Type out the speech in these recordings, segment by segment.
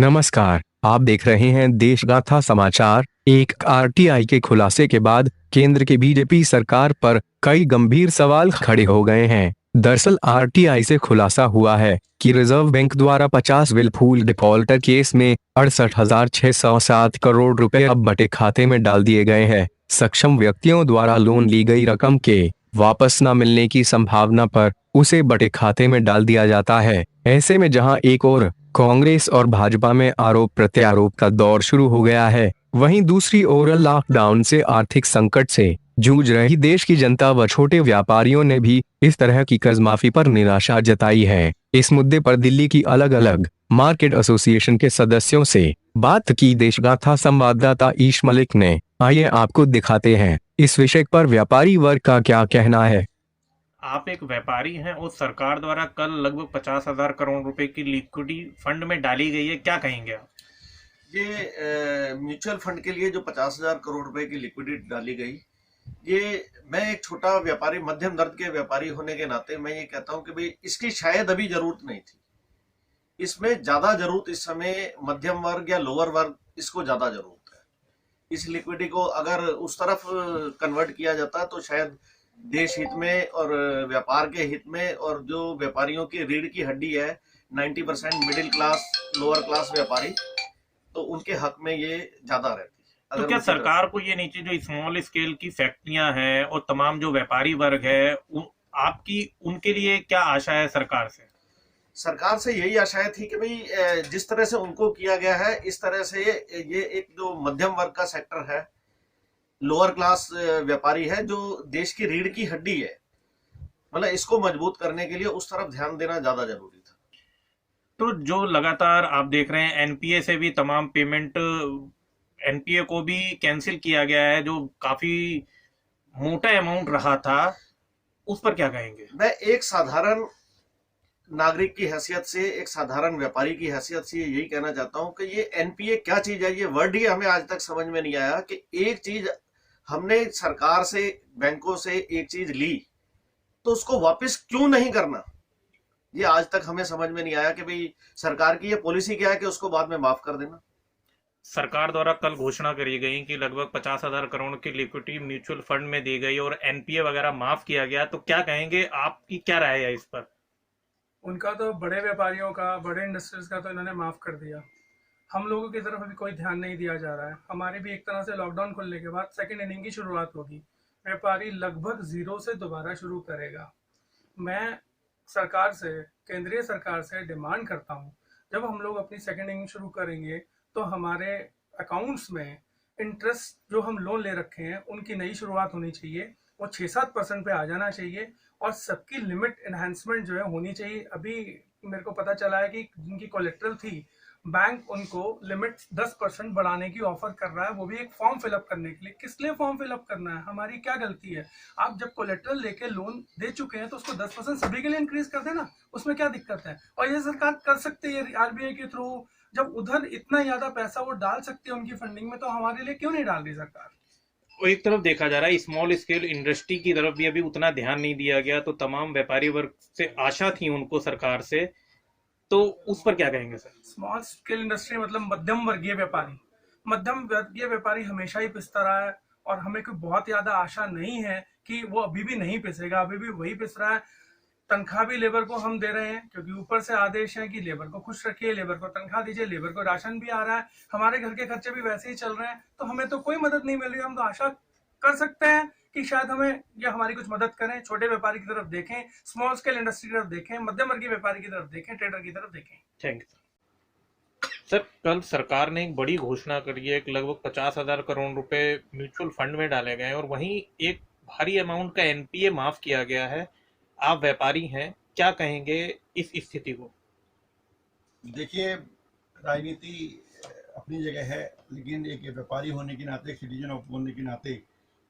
नमस्कार, आप देख रहे हैं देशगाथा समाचार। एक आरटीआई के खुलासे के बाद केंद्र की बीजेपी सरकार पर कई गंभीर सवाल खड़े हो गए हैं। दरअसल आरटीआई से खुलासा हुआ है कि रिजर्व बैंक द्वारा 50 विलफूल डिफॉल्टर केस में 68,607 करोड़ रुपए अब बटे खाते में डाल दिए गए हैं। सक्षम व्यक्तियों द्वारा लोन ली गई रकम के वापस न मिलने की संभावना पर उसे बटे खाते में डाल दिया जाता है। ऐसे में जहां एक और कांग्रेस और भाजपा में आरोप प्रत्यारोप का दौर शुरू हो गया है, वहीं दूसरी ओर लॉकडाउन से आर्थिक संकट से जूझ रही देश की जनता व छोटे व्यापारियों ने भी इस तरह की कर्ज माफी पर निराशा जताई है। इस मुद्दे पर दिल्ली की अलग अलग मार्केट एसोसिएशन के सदस्यों से बात की देशगाथा संवाददाता ईश मलिक ने। आइए आपको दिखाते हैं इस विषय पर व्यापारी वर्ग का क्या कहना है। आप एक व्यापारी हैं और सरकार द्वारा कल लगभग 50,000 करोड़ रुपए की लिक्विडिटी फंड में डाली गई है, क्या कहेंगे आप? ये म्यूचुअल फंड के लिए जो 50,000 करोड़ रुपए की लिक्विडिटी डाली गई, ये मैं एक छोटा व्यापारी, मध्यम दर्द के व्यापारी होने के नाते मैं ये कहता हूँ कि भाई इसकी शायद अभी जरूरत नहीं थी। इसमें ज्यादा जरूरत इस समय मध्यम वर्ग या लोअर वर्ग, इसको ज्यादा जरूरत है। इस लिक्विडिटी को अगर उस तरफ कन्वर्ट किया जाता तो शायद देश हित में और व्यापार के हित में, और जो व्यापारियों की रीढ़ की हड्डी है 90% मिडिल क्लास लोअर क्लास व्यापारी, तो उनके हक में ये ज्यादा रहती है तो अगर क्या उनकी तरफ। सरकार को ये नीचे जो स्मॉल स्केल की फैक्ट्रियां हैं और तमाम जो व्यापारी वर्ग है आपकी उनके लिए क्या आशा है सरकार से? सरकार से यही आशाएं थी कि भाई जिस तरह से उनको किया गया है इस तरह से ये एक जो मध्यम वर्ग का सेक्टर है, लोअर क्लास व्यापारी है, जो देश की रीढ़ की हड्डी है, मतलब इसको मजबूत करने के लिए उस तरफ ध्यान देना ज्यादा जरूरी था। तो जो लगातार आप देख रहे हैं एनपीए से भी तमाम पेमेंट, एनपीए को भी कैंसिल किया गया है जो काफी मोटा अमाउंट रहा था, उस पर क्या कहेंगे? मैं एक साधारण नागरिक की हैसियत से, एक साधारण व्यापारी की हैसियत से यही कहना चाहता हूं कि ये एनपीए क्या चीज है, ये वर्ड ही हमें आज तक समझ में नहीं आया कि एक चीज हमने सरकार से, बैंकों से एक चीज ली तो उसको वापस क्यों नहीं करना। ये आज तक हमें समझ में नहीं आया कि भाई सरकार की ये पॉलिसी क्या है कि उसको बाद में माफ कर देना। सरकार द्वारा कल घोषणा करी गई कि लगभग 50,000 करोड़ की लिक्विडिटी म्यूचुअल फंड में दी गई और एनपीए वगैरह माफ किया गया, तो क्या कहेंगे, आपकी क्या राय है इस पर? उनका तो बड़े व्यापारियों का, बड़े इंडस्ट्रीज का तो इन्होंने माफ़ कर दिया। हम लोगों की तरफ अभी कोई ध्यान नहीं दिया जा रहा है। हमारे भी एक तरह से लॉकडाउन खुलने के बाद सेकेंड इनिंग की शुरुआत होगी। व्यापारी लगभग ज़ीरो से दोबारा शुरू करेगा। मैं सरकार से, केंद्रीय सरकार से डिमांड करता हूँ, जब हम लोग अपनी सेकेंड इनिंग शुरू करेंगे तो हमारे अकाउंट्स में इंटरेस्ट जो हम लोन ले रखे हैं उनकी नई शुरुआत होनी चाहिए। वो 6-7% पे आ जाना चाहिए और सबकी लिमिट एनहांसमेंट जो है होनी चाहिए। अभी मेरे को पता चला है कि जिनकी कोलेट्रल थी, बैंक उनको लिमिट 10% बढ़ाने की ऑफर कर रहा है, वो भी एक फॉर्म फिलअप करने के लिए। किस लिए फॉर्म फिलअप करना है? हमारी क्या गलती है? आप जब कोलेट्रल लेके लोन दे चुके हैं तो उसको 10% सभी के लिए इंक्रीज कर देना, उसमें क्या दिक्कत है? और ये सरकार कर सकती है आरबीआई के थ्रू। जब उधर इतना ज्यादा पैसा वो डाल सकती है उनकी फंडिंग में, तो हमारे लिए क्यों नहीं डाल रही सरकार? और एक तरफ देखा जा रहा है स्मॉल स्केल इंडस्ट्री की तरफ भी अभी उतना ध्यान नहीं दिया गया, तो तमाम व्यापारी वर्ग से आशा थी उनको सरकार से, तो उस पर क्या कहेंगे सर? स्मॉल स्केल इंडस्ट्री मतलब मध्यम वर्गीय व्यापारी। मध्यम वर्गीय व्यापारी हमेशा ही पिसता रहा है और हमें कोई बहुत ज्यादा आशा नहीं है कि वो अभी भी नहीं पिसेगा। अभी भी वही पिस रहा है। तनख्वाह भी लेबर को हम दे रहे हैं क्योंकि ऊपर से आदेश है कि लेबर को खुश रखिए, लेबर को तनख्वाह दीजिए, लेबर को राशन भी आ रहा है, हमारे घर के खर्चे भी वैसे ही चल रहे हैं, तो हमें तो कोई मदद नहीं मिल रही। हम तो आशा कर सकते हैं कि शायद हमें या हमारी कुछ मदद करें। छोटे व्यापारी की तरफ देखें, स्मॉल स्केल इंडस्ट्री की तरफ देखें, मध्यम वर्गीय व्यापारी की तरफ देखें, ट्रेडर की तरफ देखें। Thank you sir. कल सरकार ने एक बड़ी घोषणा करी है कि लगभग 50,000 करोड़ रुपए म्यूचुअल फंड में डाले गए हैं और वहीं एक भारी अमाउंट का एनपीए माफ किया गया है। आप व्यापारी हैं, क्या कहेंगे इस स्थिति को? देखिए, राजनीति अपनी जगह है, लेकिन एक व्यापारी होने के नाते, एक सिटीजन ऑफ होने के नाते,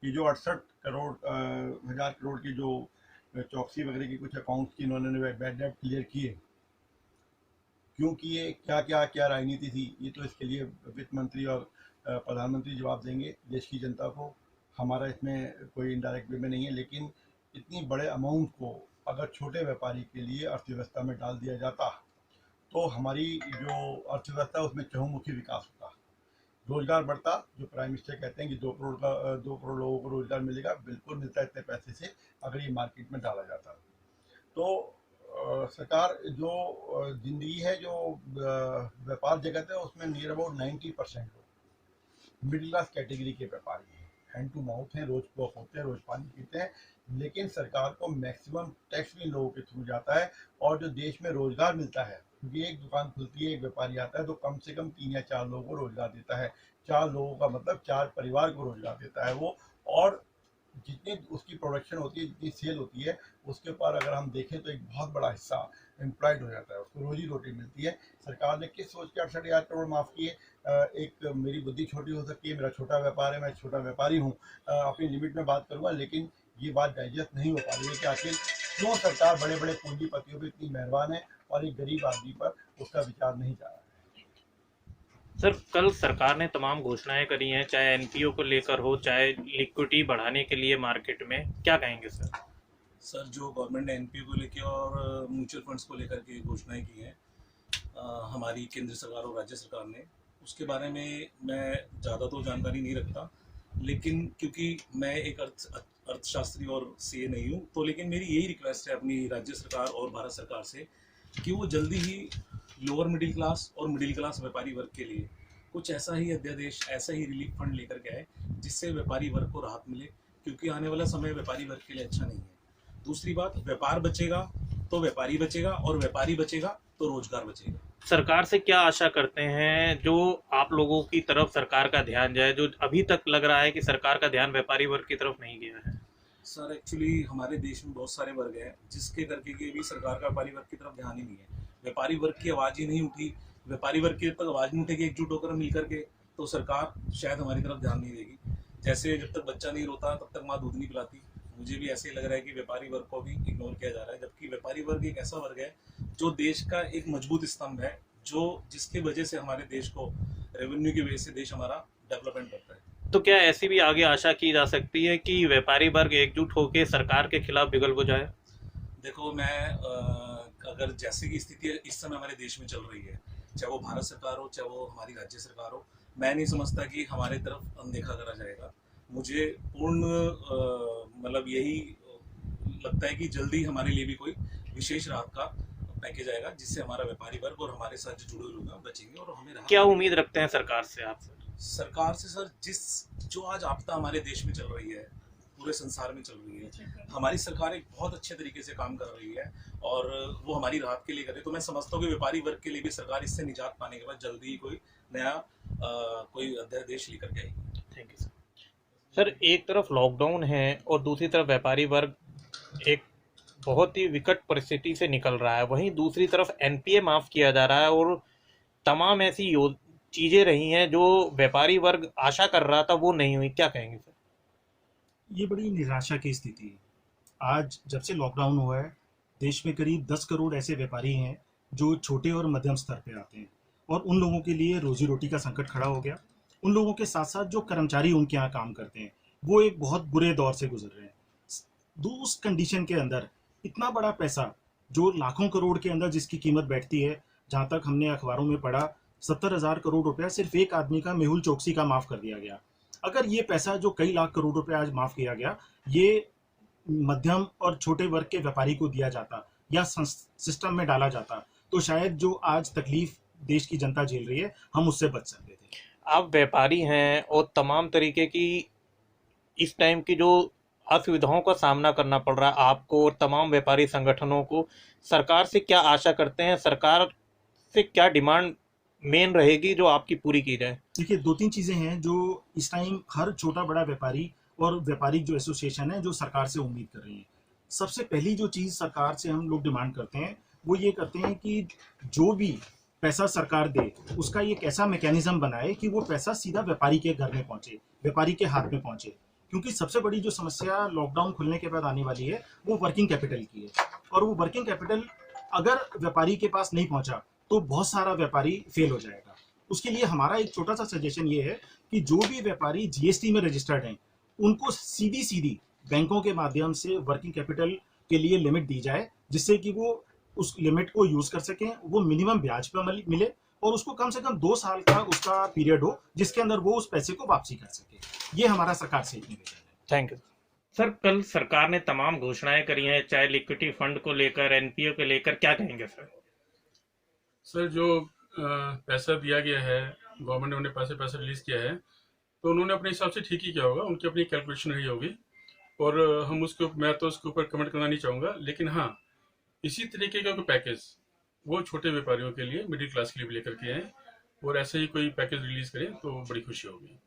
ये जो 68,000 करोड़ की जो चौकसी वगैरह की कुछ अकाउंट्स की इन्होंने बैड डेट क्लियर किए, क्यों किए, क्या क्या क्या राजनीति थी, ये तो इसके लिए वित्त मंत्री और प्रधानमंत्री जवाब देंगे देश की जनता को। हमारा इसमें कोई इनडायरेक्ट वे में नहीं है, लेकिन इतनी बड़े अमाउंट को अगर छोटे व्यापारी के लिए अर्थव्यवस्था में डाल दिया जाता तो हमारी जो अर्थव्यवस्था है उसमें चहुमुखी विकास होता, रोजगार बढ़ता। जो प्राइम मिनिस्टर कहते हैं कि 2 करोड़ लोगों को रोजगार मिलेगा, बिल्कुल मिलता है इतने पैसे से अगर ये मार्केट में डाला जाता। तो सरकार जो जिंदगी है, जो व्यापार जगत है, उसमें नियर अबाउट 90% लोग मिडिल क्लास कैटेगरी के व्यापारी हैं, हैंड टू माउथ हैं, रोज वॉक होते हैं, रोज पानी पीते हैं। लेकिन सरकार को मैक्सिमम टैक्स भी लोगों के थ्रू जाता है, और जो देश में रोजगार मिलता है, क्योंकि एक दुकान खुलती है, एक व्यापारी आता है तो कम से कम 3 या 4 लोगों को रोजगार देता है। 4 लोगों का मतलब 4 परिवार को रोजगार देता है वो। और जितनी उसकी प्रोडक्शन होती है, जितनी सेल होती है, उसके ऊपर अगर हम देखें तो एक बहुत बड़ा हिस्सा एम्प्लॉयड हो जाता है, उसको रोजी रोटी मिलती है। सरकार ने किस सोच के 68,000 करोड़ माफ़ किए? एक मेरी बुद्धि छोटी हो सकती है, मेरा छोटा व्यापार है, मैं छोटा व्यापारी हूँ, अपनी लिमिट में बात करूँगा, लेकिन ये बात डाइजेस्ट नहीं हो पा रही है कि आखिर क्यों सरकार बड़े बड़े पूंजीपतियों पर इतनी मेहरबान है और एक गरीब आदमी पर उसका विचार नहीं जा रहा है। सर, कल सरकार ने तमाम घोषणाएं करी हैं, चाहे एनपीओ को लेकर हो, चाहे लिक्विडिटी बढ़ाने के लिए मार्केट में, क्या कहेंगे सर? सर, जो गवर्नमेंट ने एनपीओ को लेकर और म्यूचुअल फंड्स को लेकर के घोषणाएं की हैं हमारी केंद्र सरकार और राज्य सरकार ने, उसके बारे में मैं ज़्यादा तो जानकारी नहीं रखता, लेकिन क्योंकि मैं एक अर्थशास्त्री और सीए नहीं हूँ, तो लेकिन मेरी यही रिक्वेस्ट है अपनी राज्य सरकार और भारत सरकार से कि वो जल्दी ही लोअर मिडिल क्लास और मिडिल क्लास व्यापारी वर्ग के लिए कुछ ऐसा ही अध्यादेश, ऐसा ही रिलीफ फंड लेकर के आए जिससे व्यापारी वर्ग को राहत मिले, क्योंकि आने वाला समय व्यापारी वर्ग के लिए अच्छा नहीं है। दूसरी बात, व्यापार बचेगा तो व्यापारी बचेगा, और व्यापारी बचेगा तो रोजगार बचेगा। सरकार से क्या आशा करते हैं जो आप लोगों की तरफ सरकार का ध्यान जाए, जो अभी तक लग रहा है कि सरकार का ध्यान व्यापारी वर्ग की तरफ नहीं गया है? सर, एक्चुअली हमारे देश में बहुत सारे वर्ग हैं जिसके करके कि भी सरकार का व्यापारी वर्ग की तरफ ध्यान ही नहीं है। व्यापारी वर्ग की आवाज़ ही नहीं उठी, व्यापारी वर्ग की जब तक आवाज़ नहीं उठेगी एकजुट होकर मिल करके, तो सरकार शायद हमारी तरफ ध्यान नहीं देगी। जैसे जब तक बच्चा नहीं रोता तब तक माँ दूध नहीं पिलाती, मुझे भी ऐसे ही लग रहा है कि व्यापारी वर्ग को भी इग्नोर किया जा रहा है, जबकि व्यापारी वर्ग एक ऐसा वर्ग है जो देश का एक मजबूत स्तंभ है, जो जिसकी वजह से हमारे देश को, रेवेन्यू की वजह से देश हमारा डेवलपमेंट करता है। तो क्या ऐसी भी आगे आशा की जा सकती है कि व्यापारी वर्ग एकजुट होकर सरकार के खिलाफ बिगल बुझाए? देखो, अगर जैसे की स्थिति इस समय हमारे देश में चल रही है, चाहे वो भारत सरकार हो, चाहे वो हमारी राज्य सरकार हो, मैं नहीं समझता कि हमारे तरफ अनदेखा करा जाएगा। मुझे पूर्ण मतलब यही लगता है कि जल्दी हमारे लिए भी कोई विशेष राहत का पैकेज आएगा, जिससे हमारा व्यापारी वर्ग और हमारे साथ जो जुड़े लोग बचेंगे और हमें राहत। क्या उम्मीद रखते हैं सरकार से आप? सरकार से सर, जो आज आपदा हमारे देश में चल रही है, पूरे संसार में चल रही है, हमारी सरकार एक बहुत अच्छे तरीके से काम कर रही है और वो हमारी राहत के लिए करे। तो मैं समझता हूँ कि व्यापारी वर्ग के लिए भी सरकार इससे निजात पाने के बाद जल्दी ही कोई नया कोई अध्यादेश लेकर के आएगी। Thank you sir. सर, एक तरफ लॉकडाउन है और दूसरी तरफ व्यापारी वर्ग एक बहुत ही विकट परिस्थिति से निकल रहा है, वहीं दूसरी तरफ एनपीए माफ़ किया जा रहा है और तमाम ऐसी चीज़ें रही हैं जो व्यापारी वर्ग आशा कर रहा था वो नहीं हुई, क्या कहेंगे सर? ये बड़ी निराशा की स्थिति है। आज जब से लॉकडाउन हुआ है, देश में करीब 10 करोड़ ऐसे व्यापारी हैं जो छोटे और मध्यम स्तर पे आते हैं, और उन लोगों के लिए रोजी रोटी का संकट खड़ा हो गया। उन लोगों के साथ साथ जो कर्मचारी उनके यहाँ काम करते हैं, वो एक बहुत बुरे दौर से गुजर रहे हैं। उस कंडीशन के अंदर इतना बड़ा पैसा, जो लाखों करोड़ के अंदर जिसकी कीमत बैठती है, जहाँ तक हमने अखबारों में पढ़ा, 70,000 करोड़ रुपया सिर्फ एक आदमी का, मेहुल चोकसी का माफ़ कर दिया गया। अगर ये पैसा जो कई लाख करोड़ रुपए आज माफ़ किया गया, ये मध्यम और छोटे वर्ग के व्यापारी को दिया जाता या सिस्टम में डाला जाता, तो शायद जो आज तकलीफ देश की जनता झेल रही है, हम उससे बच सकते थे। आप व्यापारी हैं और तमाम तरीके की इस टाइम की जो असुविधाओं का सामना करना पड़ रहा है आपको और तमाम व्यापारी संगठनों को, सरकार से क्या आशा करते हैं? सरकार से क्या डिमांड मेन रहेगी जो आपकी पूरी की जाए? देखिए, 2-3 चीज़ें हैं जो इस टाइम हर छोटा बड़ा व्यापारी और व्यापारी जो एसोसिएशन है जो सरकार से उम्मीद कर रही है। सबसे पहली जो चीज़ सरकार से हम लोग डिमांड करते हैं वो ये करते हैं कि जो भी पैसा सरकार दे, उसका एक ऐसा मैकेनिज्म बनाए कि वो पैसा सीधा व्यापारी के घर में पहुंचे, व्यापारी के हाथ में पहुंचे। क्योंकि सबसे बड़ी जो समस्या लॉकडाउन खुलने के बाद आने वाली है वो वर्किंग कैपिटल की है, और वो वर्किंग कैपिटल अगर व्यापारी के पास नहीं पहुंचा तो बहुत सारा व्यापारी फेल हो जाएगा। उसके लिए हमारा एक छोटा सा सजेशन ये है कि जो भी व्यापारी जीएसटी में रजिस्टर्ड हैं, उनको सीधी बैंकों के माध्यम से वर्किंग कैपिटल के लिए लिमिट दी जाए, जिससे कि वो उस लिमिट को यूज कर सकें, वो मिनिमम ब्याज पे मिले और उसको कम से कम 2 साल का उसका पीरियड हो जिसके अंदर वो उस पैसे को वापसी कर सके। ये हमारा सरकार से एक निवेदन है। Thank you sir. कल सरकार ने तमाम घोषणाएं करी हैं, चाहे लिक्विडिटी फंड को लेकर, एनपीओ को लेकर, क्या कहेंगे सर? सर जो पैसा दिया गया है, गवर्नमेंट ने उन्हें पैसा रिलीज किया है, तो उन्होंने अपने हिसाब से ठीक ही किया होगा, उनकी अपनी कैलकुलेशन रही होगी और मैं तो उसके ऊपर कमेंट करना नहीं चाहूँगा। लेकिन हाँ, इसी तरीके का कोई पैकेज वो छोटे व्यापारियों के लिए, मिडिल क्लास के लिए भी लेकर के आए और ऐसे ही कोई पैकेज रिलीज करें तो बड़ी खुशी होगी।